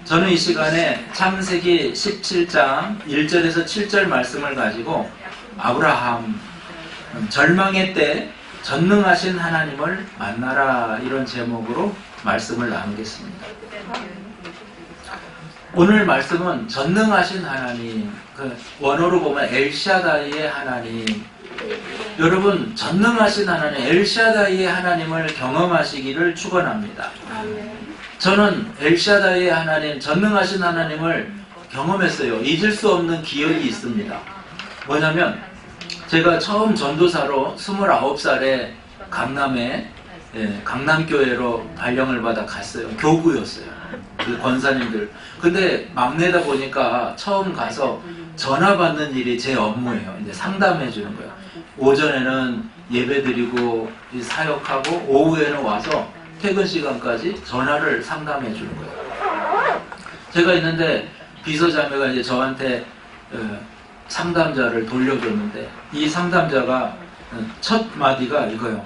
저는 이 시간에 창세기 17장 1절에서 7절 말씀을 가지고 아브라함 절망의 때 전능하신 하나님을 만나라, 이런 제목으로 말씀을 나누겠습니다. 오늘 말씀은 전능하신 하나님, 원어로 보면 엘샤다이의 하나님. 여러분, 전능하신 하나님, 엘샤다이의 하나님을 경험하시기를 축원합니다. 저는 엘샤다이의 하나님, 전능하신 하나님을 경험했어요. 잊을 수 없는 기억이 있습니다. 뭐냐면 제가 처음 전도사로 29살에 강남에 강남교회로 발령을 받아 갔어요. 교구였어요. 그 권사님들. 근데 막내다 보니까 처음 가서 전화 받는 일이 제 업무예요. 이제 상담해 주는 거예요. 오전에는 예배 드리고 사역하고 오후에는 와서 퇴근 시간까지 전화를 상담해 주는 거예요. 제가 있는데 비서자매가 이제 저한테 상담자를 돌려줬는데, 이 상담자가 첫 마디가 이거예요.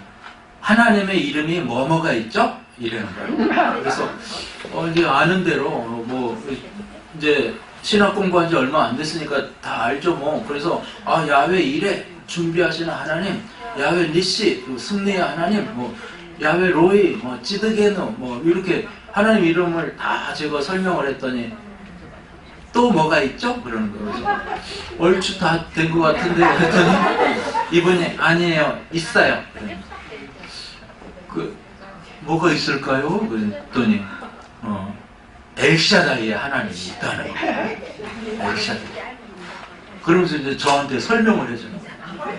하나님의 이름이 뭐뭐가 있죠? 이러는 거예요. 그래서 이제 아는 대로 뭐 이제 신학 공부한 지 얼마 안 됐으니까 다 알죠 뭐. 그래서 야훼 이레 준비하시는 하나님, 야훼 니시 승리의 하나님, 뭐 야훼 로이, 뭐 찌드게누, 뭐 이렇게 하나님 이름을 다 제가 설명을 했더니 또 뭐가 있죠? 그러는 거예요. 그래서 얼추 다 된 것 같은데 그랬더니 이분이 아니에요, 있어요. 뭐가 있을까요? 그랬더니 엘샤다이의 하나님이 있다는 거예요. 엘샤다이. 그러면서 이제 저한테 설명을 해주는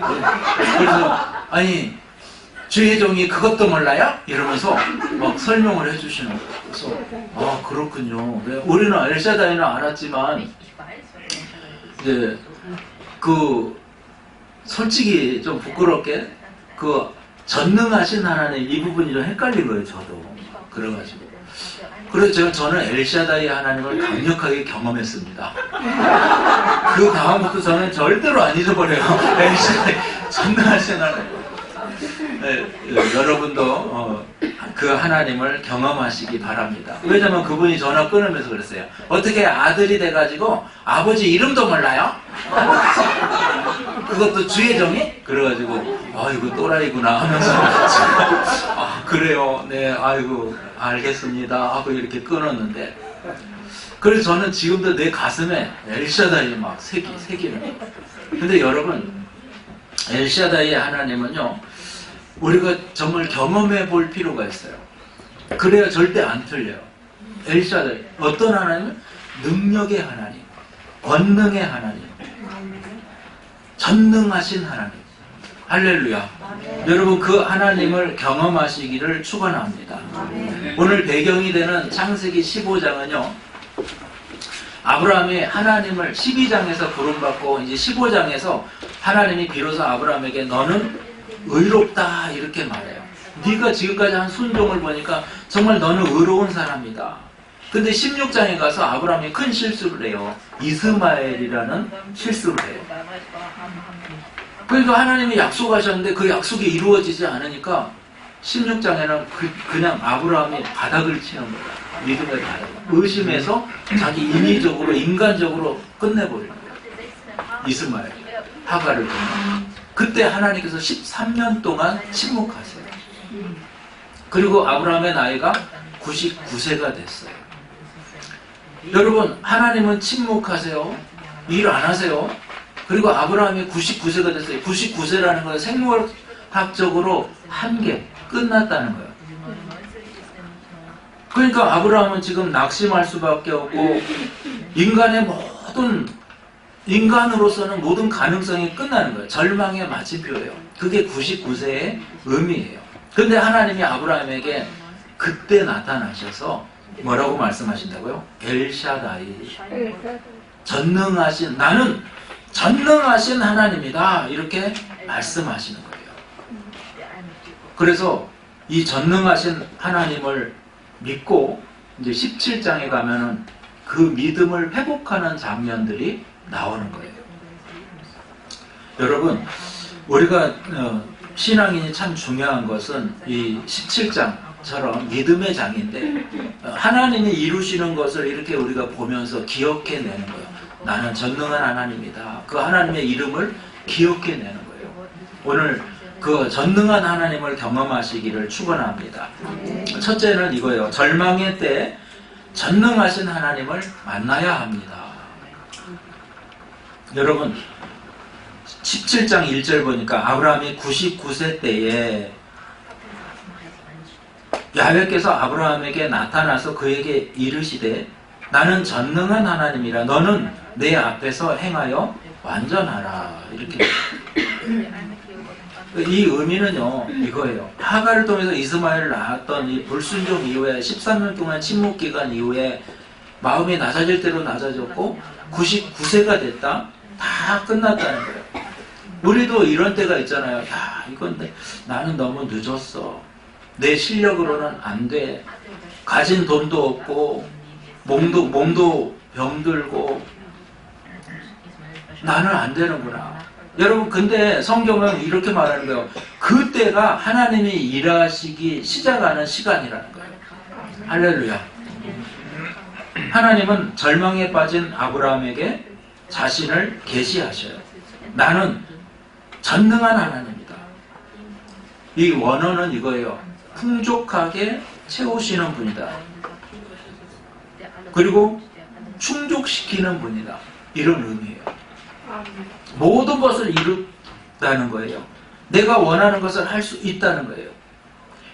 거예요. 그래서 아니 주의 종이 그것도 몰라요? 이러면서 막 설명을 해주시는 거예요. 그래서 그렇군요. 우리는 엘샤다이는 알았지만 이제 솔직히 좀 부끄럽게 전능하신 하나님 이 부분이 좀 헷갈린 거예요. 저도. 그래가지고 그래서 저는 엘샤다이 하나님을 강력하게 경험했습니다. 그 다음부터 저는 절대로 안 잊어버려요. 엘샤다이 전능하신 하나님. 여러분도 그 하나님을 경험하시기 바랍니다. 왜냐면 그분이 전화 끊으면서 그랬어요. 어떻게 아들이 돼가지고 아버지 이름도 몰라요? 그것도 주의 종이? 그래가지고 이거 또라이구나 하면서 그래요, 네, 아이고 알겠습니다 하고 이렇게 끊었는데, 그래서 저는 지금도 내 가슴에 엘샤다이 막 새기는. 근데 여러분, 엘샤다이의 하나님은요, 우리가 정말 경험해 볼 필요가 있어요. 그래야 절대 안 틀려요. 엘샤다이, 어떤 하나님은 능력의 하나님, 권능의 하나님, 전능하신 하나님. 할렐루야. 여러분, 그 하나님을 경험하시기를 축원합니다. 오늘 배경이 되는 창세기 15장은요, 아브라함이 하나님을 12장에서 부름받고 이제 15장에서 하나님이 비로소 아브라함에게 너는 의롭다 이렇게 말해요. 네가 지금까지 한 순종을 보니까 정말 너는 의로운 사람이다. 근데 16장에 가서 아브라함이 큰 실수를 해요. 이스마엘이라는 실수를 해요. 그러니까 하나님이 약속하셨는데 그 약속이 이루어지지 않으니까 16장에는 그냥 아브라함이 바닥을 치는 거예요. 믿음의 바닥. 의심해서 자기 인위적으로, 인간적으로 끝내버리는 거예요. 이스마엘, 하갈을 통해. 그때 하나님께서 13년 동안 침묵하세요. 그리고 아브라함의 나이가 99세가 됐어요. 여러분, 하나님은 침묵하세요. 일 안 하세요. 그리고 아브라함이 99세가 됐어요. 99세라는 건 생물학적으로 한계, 끝났다는 거예요. 그러니까 아브라함은 지금 낙심할 수밖에 없고, 인간으로서는 모든 가능성이 끝나는 거예요. 절망의 마침표예요. 그게 99세의 의미예요. 근데 하나님이 아브라함에게 그때 나타나셔서 뭐라고 말씀하신다고요? 엘샤다이, 나는 전능하신 하나님이다, 이렇게 말씀하시는 거예요. 그래서 이 전능하신 하나님을 믿고 이제 17장에 가면은 그 믿음을 회복하는 장면들이 나오는 거예요. 여러분, 우리가 신앙인이 참 중요한 것은 이 17장 장처럼 믿음의 장인데 하나님이 이루시는 것을 이렇게 우리가 보면서 기억해내는 거예요. 나는 전능한 하나님이다. 그 하나님의 이름을 기억해내는 거예요. 오늘 그 전능한 하나님을 경험하시기를 축원합니다. 첫째는 이거예요. 절망의 때 전능하신 하나님을 만나야 합니다. 여러분 17장 1절 보니까 아브라함이 99세 때에 야훼께서 아브라함에게 나타나서 그에게 이르시되 나는 전능한 하나님이라 너는 내 앞에서 행하여 완전하라. 이렇게 이 의미는요 이거예요. 하갈을 통해서 이스마엘을 낳았던 이 불순종 이후에 13년 동안 침묵 기간 이후에 마음이 낮아질 대로 낮아졌고 99세가 됐다. 다 끝났다는 거예요. 우리도 이런 때가 있잖아요. 야 이건 나는 너무 늦었어. 내 실력으로는 안 돼. 가진 돈도 없고 몸도 병들고 나는 안 되는구나. 여러분 근데 성경은 이렇게 말하는 거예요. 그때가 하나님이 일하시기 시작하는 시간이라는 거예요. 할렐루야. 하나님은 절망에 빠진 아브라함에게 자신을 계시하셔요. 나는 전능한 하나님이다. 이 원어는 이거예요. 풍족하게 채우시는 분이다. 그리고 충족시키는 분이다. 이런 의미예요. 모든 것을 이룬다는 거예요. 내가 원하는 것을 할 수 있다는 거예요.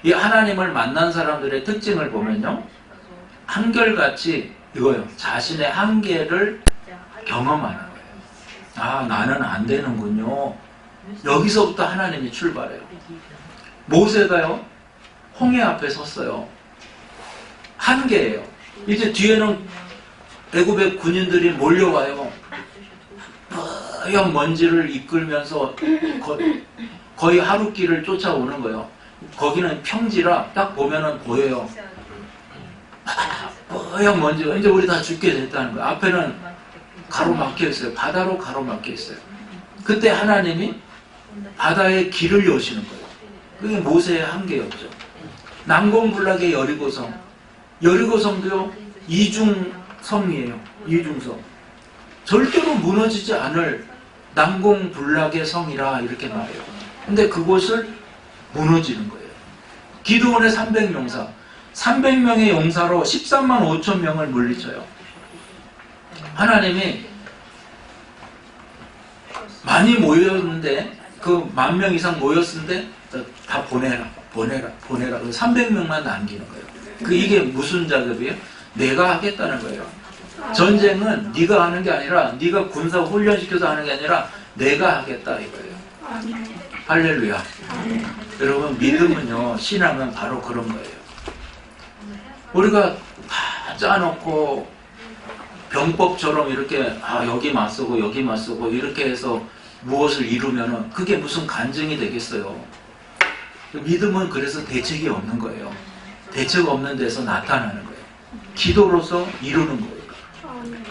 이 하나님을 만난 사람들의 특징을 보면요. 한결같이 이거예요. 자신의 한계를 경험하는 거예요. 아, 나는 안 되는군요. 여기서부터 하나님이 출발해요. 모세가요. 홍해 앞에 섰어요. 한계예요. 이제 뒤에는 애굽의 군인들이 몰려와요. 하얀 먼지를 이끌면서 거의 하루길을 쫓아오는 거예요. 거기는 평지라 딱 보면은 보여요. 하얀 먼지가 이제 우리 다 죽게 됐다는 거예요. 앞에는 가로막혀 있어요. 바다로 가로막혀 있어요. 그때 하나님이 바다에 길을 여시는 거예요. 그게 모세의 한계였죠. 난공불락의 여리고성. 여리고성도요 이중성이에요. 이중성. 절대로 무너지지 않을 난공불락의 성이라 이렇게 말해요. 근데 그곳을 무너지는 거예요. 기드온의 300용사. 300명의 용사로 13만 5천 명을 물리쳐요. 하나님이 많이 모였는데 그 10,000명 이상 모였는데 다 보내라. 300명만 남기는 거예요. 이게 무슨 작업이에요? 내가 하겠다는 거예요. 전쟁은 네가 하는 게 아니라 네가 군사 훈련시켜서 하는 게 아니라 내가 하겠다 이거예요. 할렐루야. 여러분 믿음은요 신앙은 바로 그런 거예요. 우리가 다 짜놓고 병법처럼 이렇게 여기 맞서고 여기 맞서고 이렇게 해서 무엇을 이루면은 그게 무슨 간증이 되겠어요. 믿음은 그래서 대책이 없는 거예요. 대책 없는 데서 나타나는 거예요. 기도로서 이루는 거예요.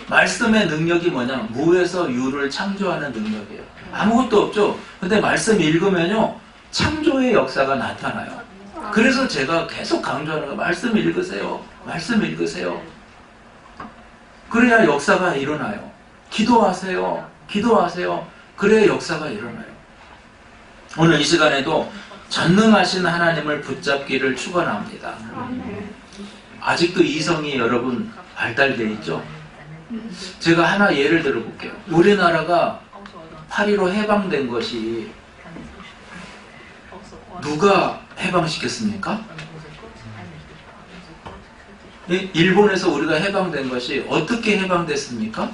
말씀의 능력이 뭐냐? 무에서 유를 창조하는 능력이에요. 아무것도 없죠. 근데 말씀 읽으면요 창조의 역사가 나타나요. 그래서 제가 계속 강조하는 거예요. 말씀 읽으세요. 말씀 읽으세요. 그래야 역사가 일어나요. 기도하세요. 기도하세요. 그래야 역사가 일어나요. 오늘 이 시간에도 전능하신 하나님을 붙잡기를 축원합니다. 아직도 이성이 여러분 발달되어 있죠? 제가 하나 예를 들어볼게요. 우리나라가 8.15 해방된 것이 누가 해방시켰습니까? 일본에서 우리가 해방된 것이 어떻게 해방됐습니까?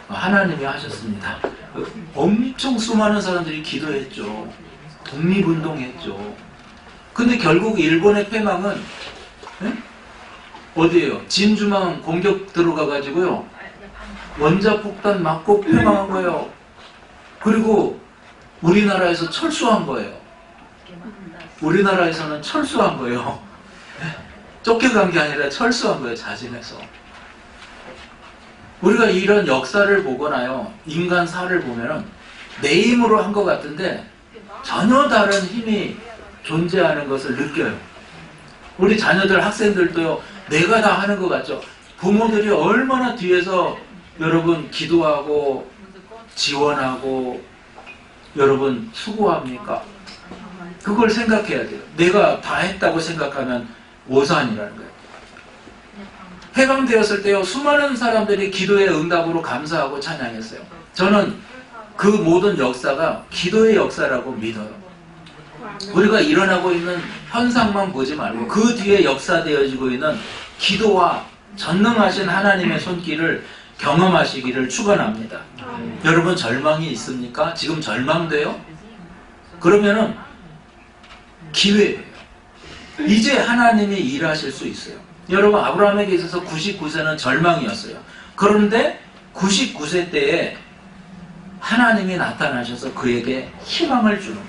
하나님이 하셨습니다. 엄청 수많은 사람들이 기도했죠. 독립운동했죠. 근데 결국 일본의 패망은 어디에요? 진주만 공격 들어가가지고요 원자폭탄 맞고 패망한 거예요. 그리고 우리나라에서 철수한 거예요. 우리나라에서는 철수한 거예요. 쫓겨간 게 아니라 철수한 거예요. 자진해서. 우리가 이런 역사를 보거나요 인간사를 보면은 내 힘으로 한 것 같은데 전혀 다른 힘이 존재하는 것을 느껴요. 우리 자녀들, 학생들도요, 내가 다 하는 것 같죠? 부모들이 얼마나 뒤에서 여러분 기도하고 지원하고 여러분 수고합니까? 그걸 생각해야 돼요. 내가 다 했다고 생각하면 오산이라는 거예요. 해방되었을 때요, 수많은 사람들이 기도의 응답으로 감사하고 찬양했어요. 저는 그 모든 역사가 기도의 역사라고 믿어요. 우리가 일어나고 있는 현상만 보지 말고 그 뒤에 역사되어지고 있는 기도와 전능하신 하나님의 손길을 경험하시기를 축원합니다. 여러분 절망이 있습니까? 지금 절망돼요? 그러면은 기회예요. 이제 하나님이 일하실 수 있어요. 여러분, 아브라함에게 있어서 99세는 절망이었어요. 그런데 99세 때에 하나님이 나타나셔서 그에게 희망을 주는 거예요.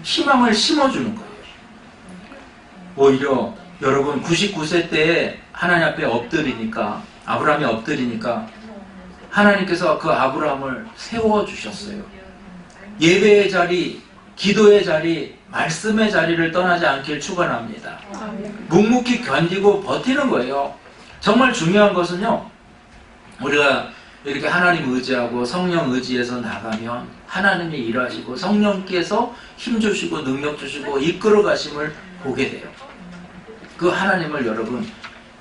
희망을 심어주는 거예요. 오히려 여러분 99세 때에 하나님 앞에 엎드리니까, 아브라함이 엎드리니까 하나님께서 그 아브라함을 세워주셨어요. 예배의 자리, 기도의 자리, 말씀의 자리를 떠나지 않길 축원합니다. 묵묵히 견디고 버티는 거예요. 정말 중요한 것은요, 우리가 이렇게 하나님 의지하고 성령 의지해서 나가면 하나님이 일하시고 성령께서 힘 주시고 능력 주시고 이끌어 가심을 보게 돼요. 그 하나님을 여러분,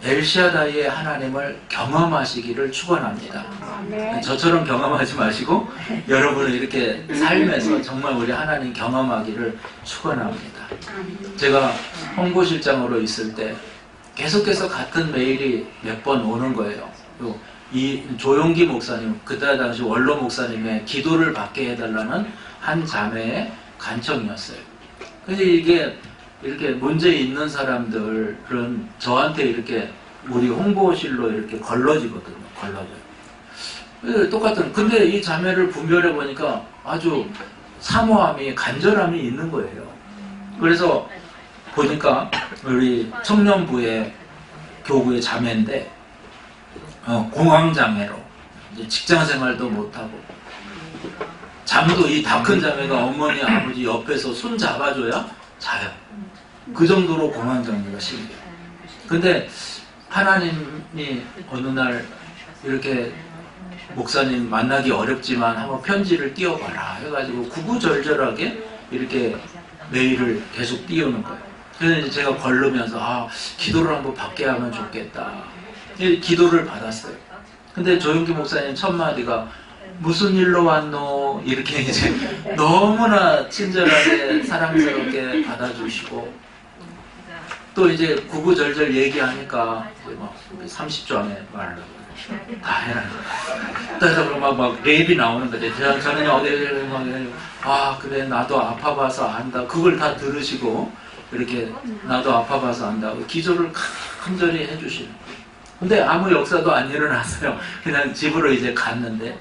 엘샤다이의 하나님을 경험하시기를 축원합니다. 저처럼 경험하지 마시고 여러분은 이렇게 삶에서 정말 우리 하나님 경험하기를 축원합니다. 제가 홍보실장으로 있을 때 계속해서 같은 메일이 몇 번 오는 거예요. 이 조용기 목사님, 그때 당시 원로 목사님의 기도를 받게 해달라는 한 자매의 간청이었어요. 근데 이게 이렇게 문제 있는 사람들은 저한테 이렇게 우리 홍보실로 이렇게 걸러지거든요. 걸러져요. 똑같은, 근데 이 자매를 분별해 보니까 아주 사모함이, 간절함이 있는 거예요. 그래서 보니까 우리 청년부의 교구의 자매인데, 공황장애로 이제 직장생활도 못하고, 잠도 이 다 큰 자매가 어머니 아버지 옆에서 손 잡아줘야 자요. 그 정도로 공황장애가 심해요. 근데 하나님이 어느 날 이렇게 목사님 만나기 어렵지만 한번 편지를 띄워봐라 해가지고 구구절절하게 이렇게 메일을 계속 띄우는 거예요. 그래서 제가 걸르면서 기도를 한번 받게 하면 좋겠다. 기도를 받았어요. 근데 조용기 목사님 첫 마디가 무슨 일로 왔노? 이렇게 이제 너무나 친절하게 사랑스럽게 받아주시고, 또 이제 구구절절 얘기하니까 이제 막 30초 안에 말하려고 다 해라. 그래서 막 랩이 나오는 거죠. 저는 어디 그래 나도 아파봐서 안다. 그걸 다 들으시고 이렇게 나도 아파봐서 안다고 기도를 간절히 해주시는 거예요. 근데 아무 역사도 안 일어났어요. 그냥 집으로 이제 갔는데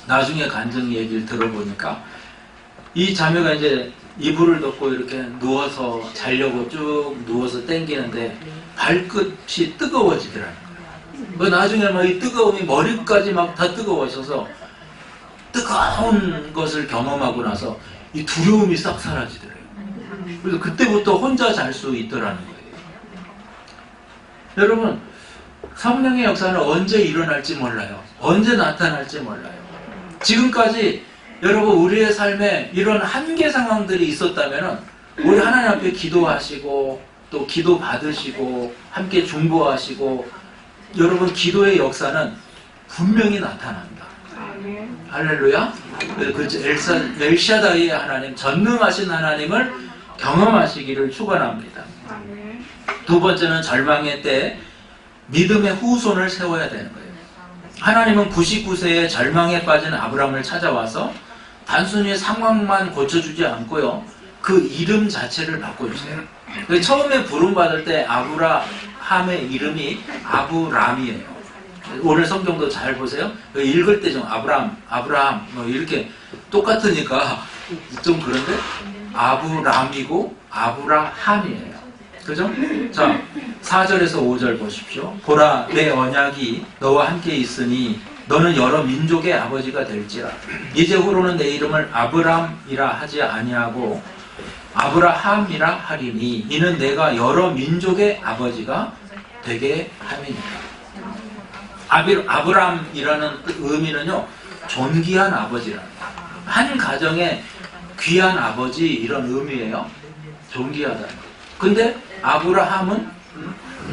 나중에 간증 얘기를 들어보니까 이 자매가 이제 이불을 덮고 이렇게 누워서 자려고 쭉 누워서 땡기는데 발끝이 뜨거워지더라는 거예요. 그 나중에 막 이 뜨거움이 머리까지 막 다 뜨거워져서 뜨거운 것을 경험하고 나서 이 두려움이 싹 사라지더래요. 그래서 그때부터 혼자 잘 수 있더라는 거예요. 여러분, 성령의 역사는 언제 일어날지 몰라요. 언제 나타날지 몰라요. 지금까지 여러분 우리의 삶에 이런 한계 상황들이 있었다면 우리 하나님 앞에 기도하시고 또 기도 받으시고 함께 중보하시고 여러분 기도의 역사는 분명히 나타난다. 할렐루야. 그 엘샤다이의 하나님, 전능하신 하나님을 경험하시기를 축원합니다. 두 번째는 절망의 때 믿음의 후손을 세워야 되는 거예요. 하나님은 99세에 절망에 빠진 아브라함을 찾아와서 단순히 상황만 고쳐주지 않고요, 그 이름 자체를 바꿔주세요. 처음에 부름받을 때 아브라함의 이름이 아브람이에요. 오늘 성경도 잘 보세요. 읽을 때 좀 아브라함 뭐 이렇게 똑같으니까 좀 그런데 아브람이고 아브라함이에요. 그죠? 자, 4절에서 5절 보십시오. 보라, 내 언약이 너와 함께 있으니 너는 여러 민족의 아버지가 될지라. 이제 후로는 내 이름을 아브람이라 하지 아니하고 아브라함이라 하리니 이는 내가 여러 민족의 아버지가 되게 함이니라. 아브람이라는 의미는요, 존귀한 아버지라는 거예요. 한 가정의 귀한 아버지 이런 의미예요. 존귀하다는 거예요. 근데 아브라함은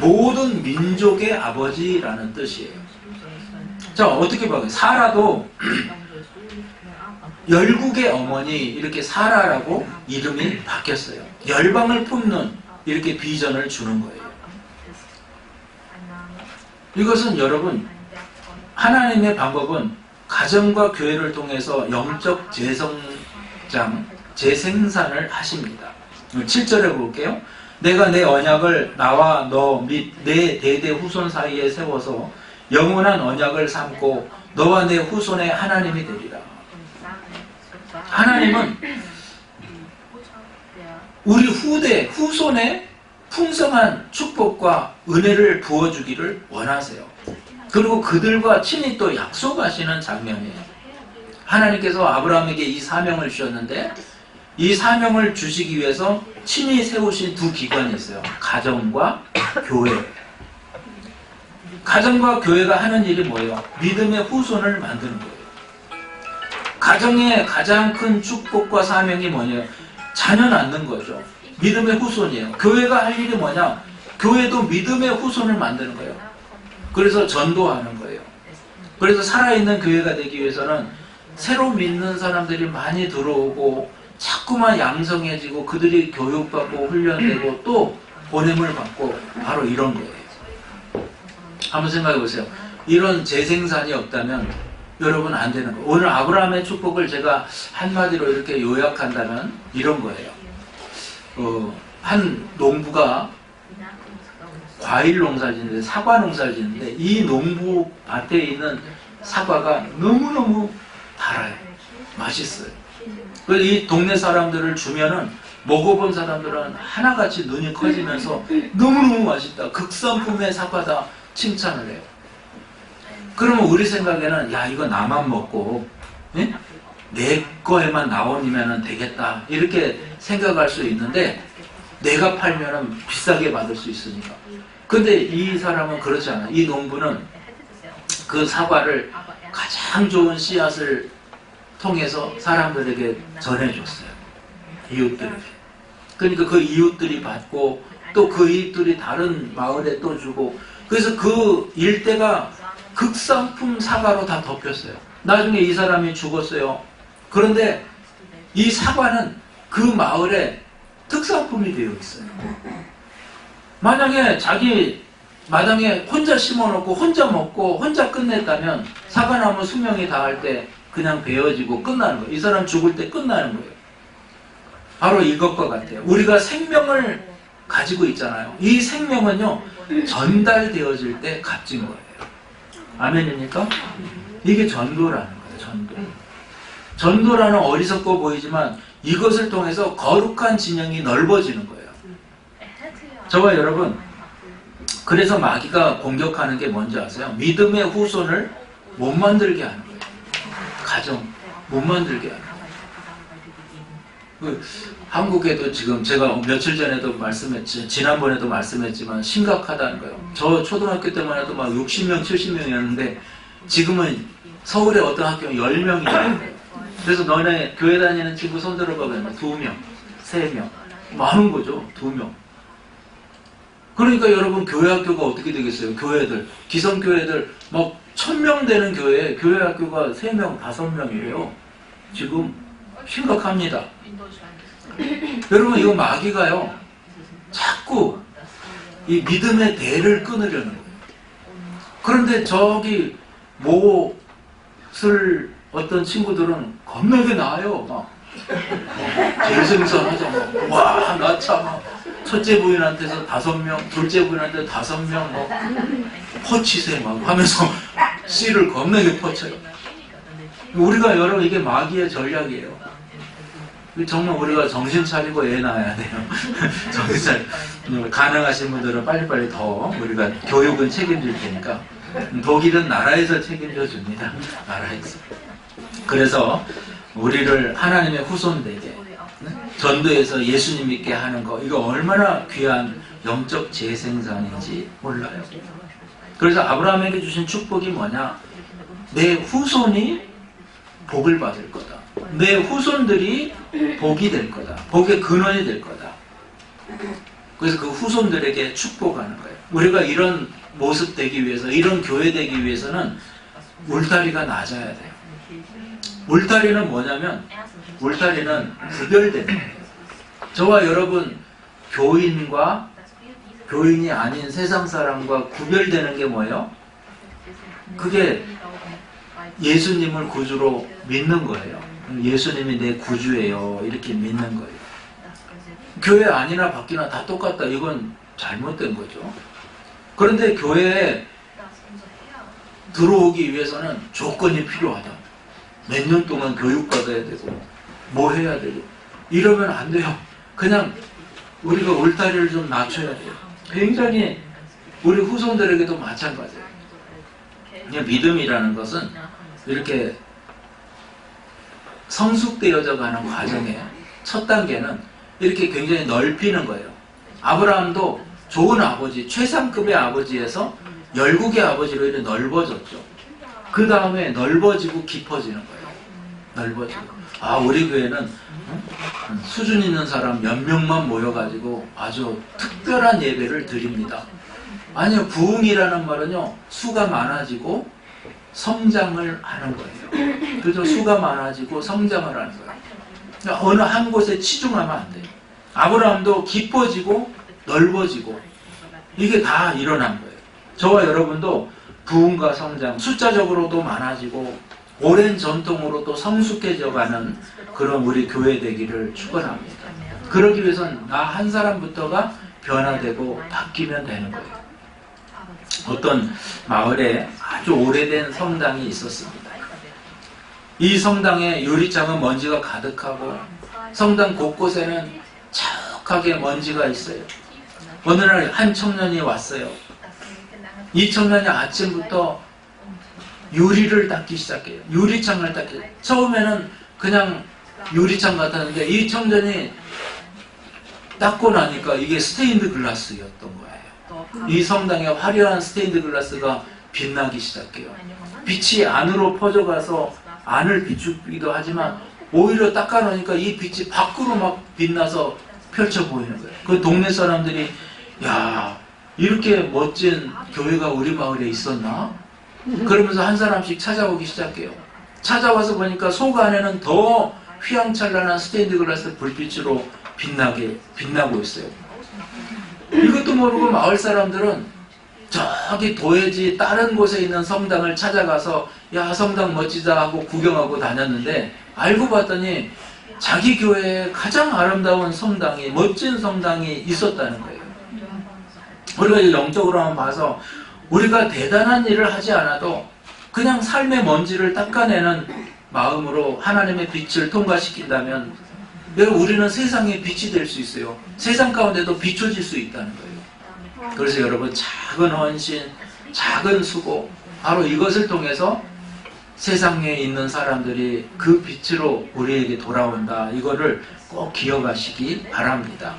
모든 민족의 아버지라는 뜻이에요. 자, 어떻게 봐요? 사라도 열국의 어머니 이렇게 사라라고 이름이 바뀌었어요. 열방을 품는 이렇게 비전을 주는 거예요. 이것은 여러분, 하나님의 방법은 가정과 교회를 통해서 영적 재생산을 하십니다. 7절에 볼게요. 내가 내 언약을 나와 너 및 내 대대 후손 사이에 세워서 영원한 언약을 삼고 너와 내 후손의 하나님이 되리라. 하나님은 우리 후손에 풍성한 축복과 은혜를 부어주기를 원하세요. 그리고 그들과 친히 또 약속하시는 장면이에요. 하나님께서 아브라함에게 이 사명을 주셨는데 이 사명을 주시기 위해서 친히 세우신 두 기관이 있어요. 가정과 교회. 가정과 교회가 하는 일이 뭐예요? 믿음의 후손을 만드는 거예요. 가정의 가장 큰 축복과 사명이 뭐냐면 자녀 낳는 거죠. 믿음의 후손이에요. 교회가 할 일이 뭐냐? 교회도 믿음의 후손을 만드는 거예요. 그래서 전도하는 거예요. 그래서 살아있는 교회가 되기 위해서는 새로 믿는 사람들이 많이 들어오고 자꾸만 양성해지고 그들이 교육받고 훈련되고 또 보냄을 받고 바로 이런 거예요. 한번 생각해 보세요. 이런 재생산이 없다면 여러분 안 되는 거예요. 오늘 아브라함의 축복을 제가 한마디로 이렇게 요약한다면 이런 거예요. 한 농부가 과일 농사를 짓는데 사과 농사를 짓는데 이 농부 밭에 있는 사과가 너무너무 달아요. 맛있어요. 그래서 이 동네 사람들을 주면은 먹어본 사람들은 하나같이 눈이 커지면서 너무너무 맛있다. 극상품의 사과다. 칭찬을 해요. 그러면 우리 생각에는 야 이거 나만 먹고 예? 내 거에만 나오면 되겠다 이렇게 생각할 수 있는데 내가 팔면은 비싸게 받을 수 있으니까. 근데 이 사람은 그렇지 않아요. 이 농부는 그 사과를 가장 좋은 씨앗을 통해서 사람들에게 전해줬어요. 이웃들에게. 그러니까 그 이웃들이 받고 또 그 이웃들이 다른 마을에 또 주고 그래서 그 일대가 극상품 사과로 다 덮였어요. 나중에 이 사람이 죽었어요. 그런데 이 사과는 그 마을에 특산품이 되어 있어요. 만약에 자기 마당에 혼자 심어놓고 혼자 먹고 혼자 끝냈다면 사과나무 수명이 다할 때 그냥 베어지고 끝나는 거예요. 이 사람 죽을 때 끝나는 거예요. 바로 이것과 같아요. 우리가 생명을 가지고 있잖아요. 이 생명은요 전달되어질 때 값진 거예요. 아멘입니까? 이게 전도라는 거예요. 전도. 전도라는 어리석고 보이지만 이것을 통해서 거룩한 진영이 넓어지는 거예요. 저와 여러분, 그래서 마귀가 공격하는 게 뭔지 아세요? 믿음의 후손을 못 만들게 하는 거예요. 가정 못 만들게 하는 거예요. 한국에도 지금 제가 며칠 전에도 지난번에도 말씀했지만 심각하다는 거예요. 저 초등학교 때만 해도 막 60명, 70명이었는데 지금은 서울의 어떤 학교는 10명이에요. 그래서 너네 교회 다니는 친구 손 들어보면 2명, 3명, 많은 거죠. 2명. 그러니까 여러분 교회 학교가 어떻게 되겠어요? 교회들, 기성교회들 막 1000명 되는 교회 학교가 3명, 5명이에요. 지금 심각합니다. 여러분 이거 마귀가요 자꾸 이 믿음의 대를 끊으려는 거예요. 그런데 저기 못을 어떤 친구들은 겁나게 나아요. 막 재생산하자 막 와 나 참 첫째 부인한테서 5명, 둘째 부인한테 5명 막 퍼치세 막 하면서 씨를 겁나게 퍼쳐요. 우리가 여러분 이게 마귀의 전략이에요. 정말 우리가 정신 차리고 애 낳아야 돼요. 정신 차리고. 가능하신 분들은 빨리빨리 더 우리가 교육은 책임질 테니까. 독일은 나라에서 책임져 줍니다. 나라에서. 그래서 우리를 하나님의 후손되게 전도해서 예수님 믿게 하는 거, 이거 얼마나 귀한 영적 재생산인지 몰라요. 그래서 아브라함에게 주신 축복이 뭐냐? 내 후손이 복을 받을 거다. 내 후손들이 복이 될 거다. 복의 근원이 될 거다. 그래서 그 후손들에게 축복하는 거예요. 우리가 이런 모습 되기 위해서, 이런 교회 되기 위해서는 울타리가 낮아야 돼요. 울타리는 뭐냐면, 울타리는 구별되는 거예요. 저와 여러분 교인이 아닌 세상 사람과 구별되는 게 뭐예요? 그게 예수님을 구주로 믿는 거예요. 예수님이 내 구주예요. 이렇게 믿는 거예요. 교회 아니나 밖이나 다 똑같다. 이건 잘못된 거죠. 그런데 교회에 들어오기 위해서는 조건이 필요하다. 몇 년 동안 교육받아야 되고 뭐 해야 되고 이러면 안 돼요. 그냥 우리가 울타리를 좀 낮춰야 돼요. 굉장히 우리 후손들에게도 마찬가지예요. 그냥 믿음이라는 것은 이렇게 성숙되어져 가는 과정의 첫 단계는 이렇게 굉장히 넓히는 거예요. 아브라함도 좋은 아버지, 최상급의 아버지에서 열국의 아버지로 이렇게 넓어졌죠. 그 다음에 넓어지고 깊어지는 거예요. 넓어지고. 아, 우리 교회는 수준 있는 사람 몇 명만 모여가지고 아주 특별한 예배를 드립니다. 아니요, 부흥이라는 말은요, 수가 많아지고 성장을 하는 거예요. 그래서 수가 많아지고 성장을 하는 거예요. 그러니까 어느 한 곳에 치중하면 안 돼요. 아브라함도 깊어지고 넓어지고 이게 다 일어난 거예요. 저와 여러분도 부흥과 성장, 숫자적으로도 많아지고 오랜 전통으로 또 성숙해져가는 그런 우리 교회 되기를 축원합니다. 그러기 위해서는 나 한 사람부터가 변화되고 바뀌면 되는 거예요. 어떤 마을에 아주 오래된 성당이 있었습니다. 이 성당에 유리창은 먼지가 가득하고 성당 곳곳에는 자욱하게 먼지가 있어요. 어느 날 한 청년이 왔어요. 이 청년이 아침부터 유리를 닦기 시작해요. 유리창을 닦기. 처음에는 그냥 유리창 같았는데 이 청년이 닦고 나니까 이게 스테인드 글라스였던 거예요. 이 성당에 화려한 스테인드 글라스가 빛나기 시작해요. 빛이 안으로 퍼져가서 안을 비추기도 하지만 오히려 닦아놓으니까 이 빛이 밖으로 막 빛나서 펼쳐 보이는 거예요. 그 동네 사람들이 야, 이렇게 멋진 교회가 우리 마을에 있었나? 그러면서 한 사람씩 찾아오기 시작해요. 찾아와서 보니까 속 안에는 더 휘황찬란한 스테인드 글라스 불빛으로 빛나고 있어요. 이것도 모르고 마을 사람들은 저기 도해지 다른 곳에 있는 성당을 찾아가서 야, 성당 멋지다 하고 구경하고 다녔는데 알고 봤더니 자기 교회에 가장 아름다운 성당이, 멋진 성당이 있었다는 거예요. 우리가 영적으로 한번 봐서 우리가 대단한 일을 하지 않아도 그냥 삶의 먼지를 닦아내는 마음으로 하나님의 빛을 통과시킨다면 여러분, 우리는 세상의 빛이 될 수 있어요. 세상 가운데도 비춰질 수 있다는 거예요. 그래서 여러분, 작은 헌신, 작은 수고, 바로 이것을 통해서 세상에 있는 사람들이 그 빛으로 우리에게 돌아온다. 이거를 꼭 기억하시기 바랍니다.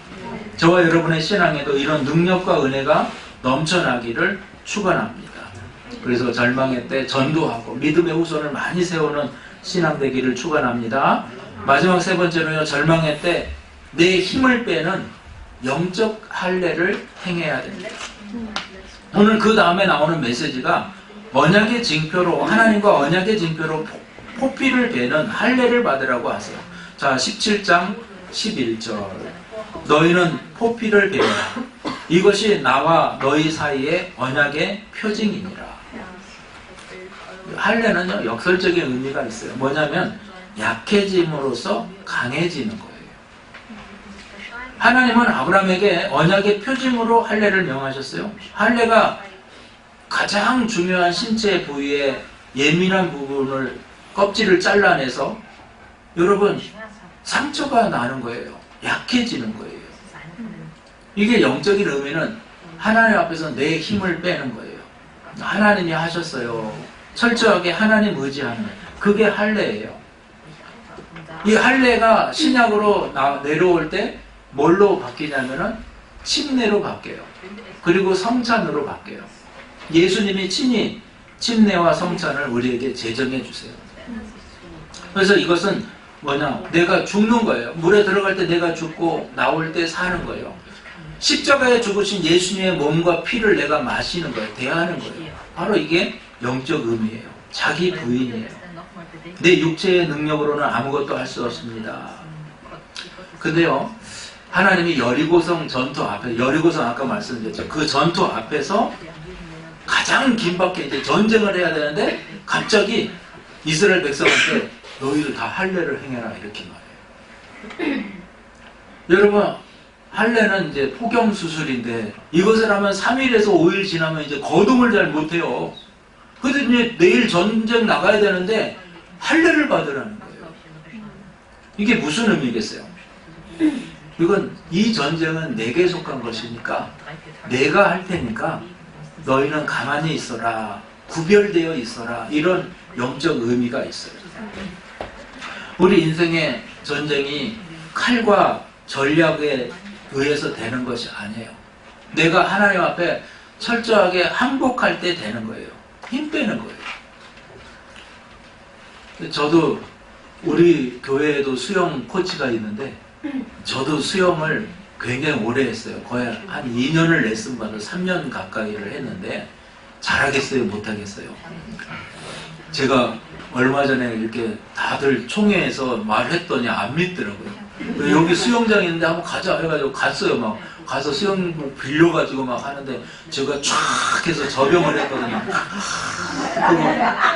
저와 여러분의 신앙에도 이런 능력과 은혜가 넘쳐나기를 축원합니다. 그래서 절망의 때 전도하고 믿음의 후손을 많이 세우는 신앙 되기를 축원합니다. 마지막 세 번째로요, 절망의 때 내 힘을 빼는 영적 할례를 행해야 됩니다. 오늘 그 다음에 나오는 메시지가 언약의 징표로, 하나님과 언약의 징표로 포피를 베는 할례를 받으라고 하세요. 자, 17장 11절. 너희는 포피를 베라. 이것이 나와 너희 사이의 언약의 표징이니라. 할례는요, 역설적인 의미가 있어요. 뭐냐면 약해짐으로써 강해지는 거예요. 하나님은 아브라함에게 언약의 표징으로 할례를 명하셨어요. 할례가 가장 중요한 신체 부위의 예민한 부분을, 껍질을 잘라내서 여러분 상처가 나는 거예요. 약해지는 거예요. 이게 영적인 의미는 하나님 앞에서 내 힘을 빼는 거예요. 하나님이 하셨어요. 철저하게 하나님 의지하는, 그게 할례예요. 이 할례가 신약으로 내려올 때 뭘로 바뀌냐면은 침례로 바뀌어요. 그리고 성찬으로 바뀌어요. 예수님이 친히 침례와 성찬을 우리에게 제정해 주세요. 그래서 이것은 뭐냐? 내가 죽는 거예요. 물에 들어갈 때 내가 죽고 나올 때 사는 거예요. 십자가에 죽으신 예수님의 몸과 피를 내가 마시는 거예요. 대하는 거예요. 바로 이게 영적 의미예요. 자기 부인이에요. 내 육체의 능력으로는 아무것도 할 수 없습니다. 근데요, 하나님이 여리고성 전투 앞에, 여리고성 아까 말씀드렸죠. 그 전투 앞에서 가장 긴박해 이제 전쟁을 해야 되는데 갑자기 이스라엘 백성한테 너희들 다 할례를 행해라 이렇게 말해요. 여러분, 할례는 이제 포경 수술인데 이것을 하면 3일에서 5일 지나면 이제 거동을 잘 못해요. 그래서 이제 내일 전쟁 나가야 되는데 할례를 받으라는 거예요. 이게 무슨 의미겠어요? 이건 이 전쟁은 내게 속한 것이니까 내가 할 테니까 너희는 가만히 있어라, 구별되어 있어라, 이런 영적 의미가 있어요. 우리 인생의 전쟁이 칼과 전략에 의해서 되는 것이 아니에요. 내가 하나님 앞에 철저하게 항복할 때 되는 거예요. 힘 빼는 거예요. 저도 우리 교회에도 수영 코치가 있는데 저도 수영을 굉장히 오래 했어요. 거의 한 2년을 레슨 받아 3년 가까이를 했는데 잘하겠어요? 못하겠어요? 제가 얼마 전에 이렇게 다들 총회에서 말했더니 안 믿더라고요. 여기 수영장이 있는데 한번 가자 해가지고 갔어요. 막 가서 수영복 빌려가지고 막 하는데 제가 촥 해서 접영을 했거든요.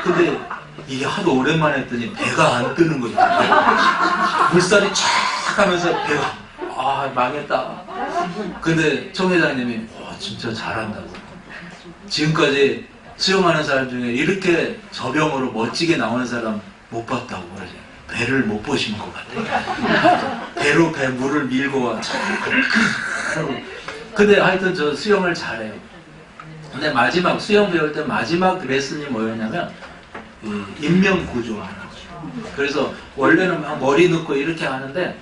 근데 이게 하도 오랜만에 했더니 배가 안 뜨는 거죠. 물살이 촥 하면서 배가 망했다. 근데 총회장님이 진짜 잘한다고. 지금까지 수영하는 사람 중에 이렇게 저병으로 멋지게 나오는 사람 못 봤다고 그러죠. 배를 못 보신 것 같아요. 배로 물을 밀고 와. 근데 하여튼 저 수영을 잘해요. 근데 마지막 수영 배울 때 마지막 레슨이 뭐였냐면 인명구조 하는 거예요. 그래서 원래는 막 머리 넣고 이렇게 하는데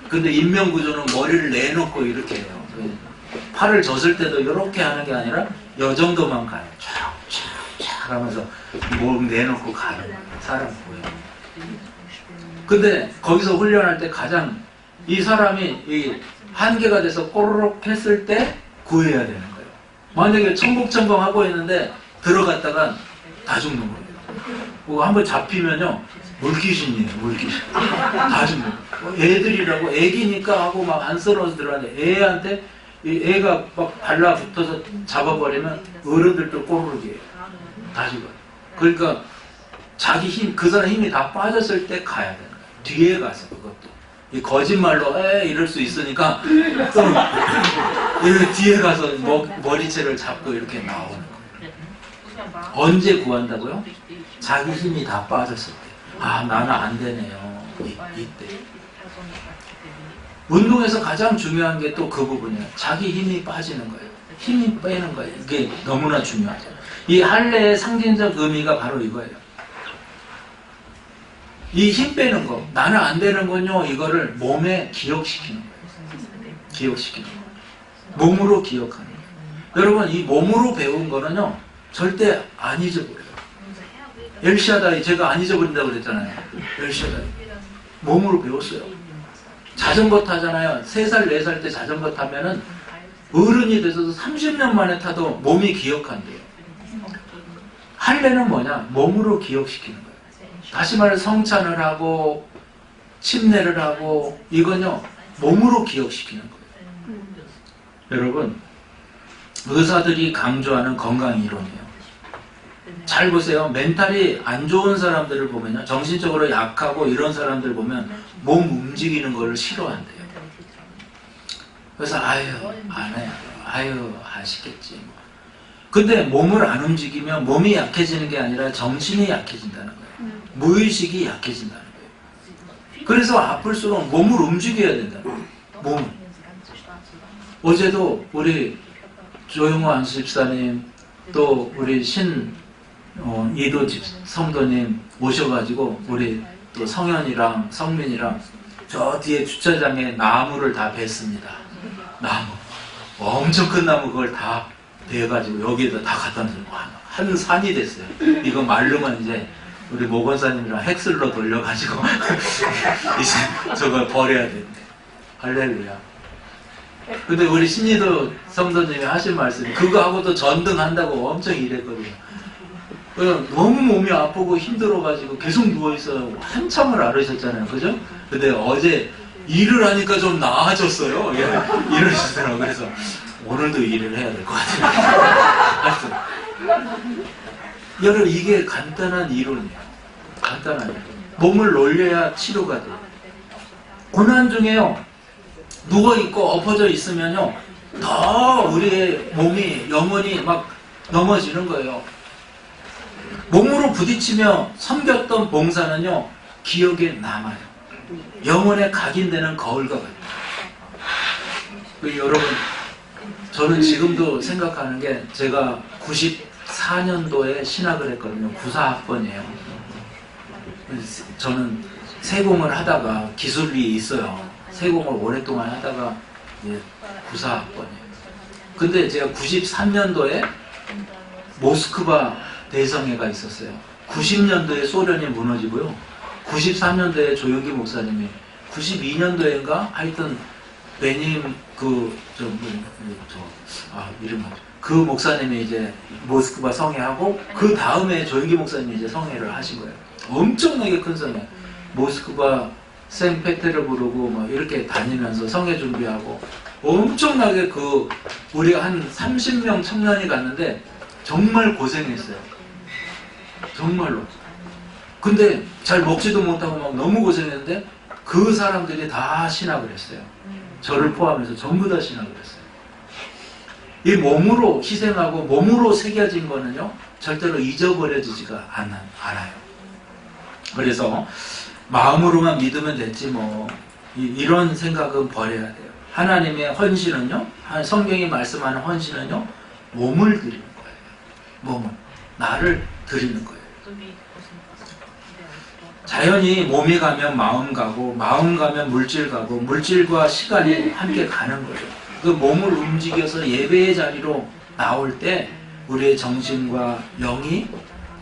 근데 인명구조는 머리를 내놓고 이렇게 해요. 팔을 젖을 때도 이렇게 하는 게 아니라 요 정도만 가요. 촥촥촥 하면서 몸 내놓고 가는 거예요. 사람 보여요. 근데 거기서 훈련할 때 가장 이 사람이 이 한계가 돼서 꼬르륵 했을 때 구해야 되는 거예요. 만약에 청국천공 하고 있는데 들어갔다가 다 죽는 거예요. 그거 한번 잡히면요 물귀신이에요. 물귀신. 다 죽는 거예요. 애들이라고 애기니까 하고 막 안쓰러워서 들어가는데 애한테 이 애가 막 달라붙어서 잡아버리면 어른들도 꼬르륵이에요. 다 죽어요. 그러니까 자기 힘, 그 사람 힘이 다 빠졌을 때 가야 되는 거예요. 뒤에 가서 그것도. 이 거짓말로 이럴 수 있으니까 좀 뒤에 가서 머리채를 잡고 이렇게 나오는 거예요. 언제 구한다고요? 자기 힘이 다 빠졌을 때. 나는 안 되네요. 이때. 운동에서 가장 중요한 게 또 그 부분이에요. 자기 힘이 빠지는 거예요. 힘이 빼는 거예요. 이게 너무나 중요하죠. 이 할례의 상징적 의미가 바로 이거예요. 이 힘 빼는 거, 나는 안 되는군요. 이거를 몸에 기억시키는 거예요. 기억시키는 거예요. 몸으로 기억하는 거예요. 여러분, 이 몸으로 배운 거는요, 절대 안 잊어버려요. 엘샤다이, 제가 안 잊어버린다고 그랬잖아요. 엘샤다이. 몸으로 배웠어요. 자전거 타잖아요. 3살, 4살 때 자전거 타면은 어른이 돼서도 30년 만에 타도 몸이 기억한대요. 할례는 뭐냐? 몸으로 기억시키는 거예요. 다시 말해 성찬을 하고 침례를 하고 이건요 몸으로 기억시키는 거예요. 여러분, 의사들이 강조하는 건강 이론이에요. 잘 보세요. 멘탈이 안 좋은 사람들을 보면요, 정신적으로 약하고 이런 사람들 보면 몸 움직이는 걸 싫어한대요. 그래서 안 해요. 아시겠지 뭐. 근데 몸을 안 움직이면 몸이 약해지는 게 아니라 정신이 약해진다는 거예요. 무의식이 약해진다는 거예요. 그래서 아플수록 몸을 움직여야 된다는 거예요. 몸을. 어제도 우리 조용호 안수 집사님 또 우리 이도 성도님 오셔가지고 우리 또 성현이랑 성민이랑 저 뒤에 주차장에 나무를 다 뱄습니다. 나무. 엄청 큰 나무 그걸 다 베어가지고 여기에다 다 갖다 놓은 한 산이 됐어요. 이거 마르면 이제 우리 모 권사님이랑 핵슬로 돌려가지고 이제 저걸 버려야 되는데. 할렐루야. 근데 우리 신이도 성도님이 하신 말씀이 그거하고도 전등한다고 엄청 일했거든요. 너무 몸이 아프고 힘들어가지고 계속 누워있어 한참을 앓으셨잖아요. 그죠? 근데 어제 일을 하니까 좀 나아졌어요. 이러시더라고요. 그래서 오늘도 일을 해야 될 것 같아요. 하여튼 여러분 이게 간단한 이론이에요. 간단한 이론. 몸을 놀려야 치료가 돼요. 고난 중에요. 누워있고 엎어져 있으면요. 더 우리의 몸이 영혼이 막 넘어지는 거예요. 몸으로 부딪히며 섬겼던 봉사는요. 기억에 남아요. 영혼에 각인되는 거울과 같아요. 여러분 저는 지금도 생각하는 게 제가 94년도에 신학을 했거든요. 94학번이에요. 저는 세공을 하다가 기술이 있어요. 세공을 오랫동안 하다가 이제 94학번이에요. 근데 제가 93년도에 모스크바 대성회가 있었어요. 90년도에 소련이 무너지고요. 93년도에 조용기 목사님이 92년도인가 하여튼 베님 그 목사님이 이제 모스크바 성회하고 그 다음에 조용기 목사님이 이제 성회를 하신 거예요. 엄청나게 큰 성회. 모스크바 생페테르부르크 뭐 이렇게 다니면서 성회 준비하고 엄청나게 우리가 한 30명 청년이 갔는데 정말 고생했어요. 정말로. 근데 잘 먹지도 못하고 막 너무 고생했는데 그 사람들이 다 신학을 했어요. 저를 포함해서 전부 다 신학을 했어요. 이 몸으로 희생하고 몸으로 새겨진 거는요 절대로 잊어버려지지가 않아요. 그래서 마음으로만 믿으면 됐지 뭐 이런 생각은 버려야 돼요. 하나님의 헌신은요, 성경이 말씀하는 헌신은요 몸을 드리는 거예요. 몸을, 나를 드리는 거예요. 자연히 몸이 가면 마음 가고 마음 가면 물질 가고 물질과 시간이 함께 가는 거예요. 그 몸을 움직여서 예배의 자리로 나올 때 우리의 정신과 영이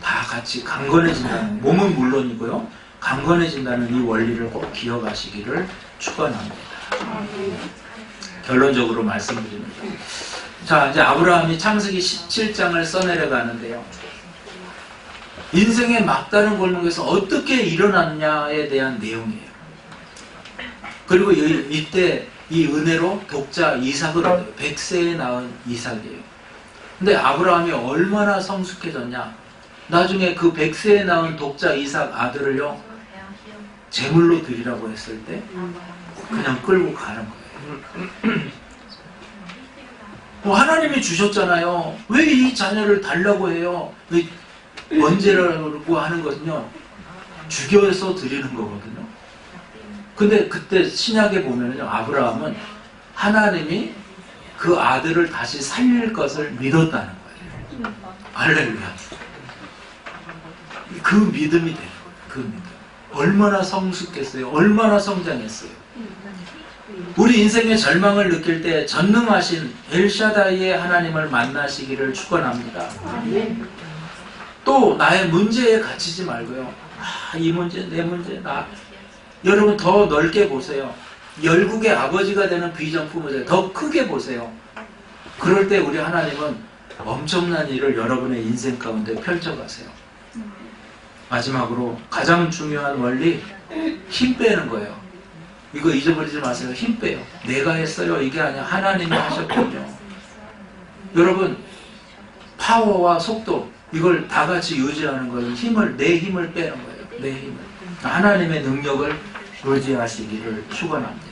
다 같이 강건해진다는, 몸은 물론이고요 강건해진다는 이 원리를 꼭 기억하시기를 축원합니다. 결론적으로 말씀드립니다. 자, 이제 아브라함이 창세기 17장을 써내려 가는데요. 인생의 막다른 골목에서 어떻게 일어났냐에 대한 내용이에요. 그리고 이때 이 은혜로 독자 이삭을 얻어요. 100세에 낳은 이삭이에요. 근데 아브라함이 얼마나 성숙해졌냐. 나중에 그 100세에 낳은 독자 이삭 아들을요 제물로 드리라고 했을 때 그냥 끌고 가는 거예요. 하나님이 주셨잖아요. 왜 이 자녀를 달라고 해요? 언제라고 하는 것은요 죽여서 드리는 거거든요. 근데 그때 신약에 보면요 아브라함은 하나님이 그 아들을 다시 살릴 것을 믿었다는 거예요. 할렐루야. 그 믿음이 돼요. 그 믿음. 얼마나 성숙했어요. 얼마나 성장했어요. 우리 인생의 절망을 느낄 때 전능하신 엘샤다이의 하나님을 만나시기를 축원합니다. 또 나의 문제에 갇히지 말고요. 이 문제, 내 문제, 여러분 더 넓게 보세요. 열국의 아버지가 되는 비전 품으세요. 더 크게 보세요. 그럴 때 우리 하나님은 엄청난 일을 여러분의 인생 가운데 펼쳐가세요. 마지막으로 가장 중요한 원리, 힘 빼는 거예요. 이거 잊어버리지 마세요. 힘 빼요. 내가 했어요. 이게 아니라 하나님이 하셨거든요. 여러분 파워와 속도 이걸 다 같이 유지하는 거예요. 내 힘을 빼는 거예요. 내 힘을. 하나님의 능력을 의지하시기를 축원합니다.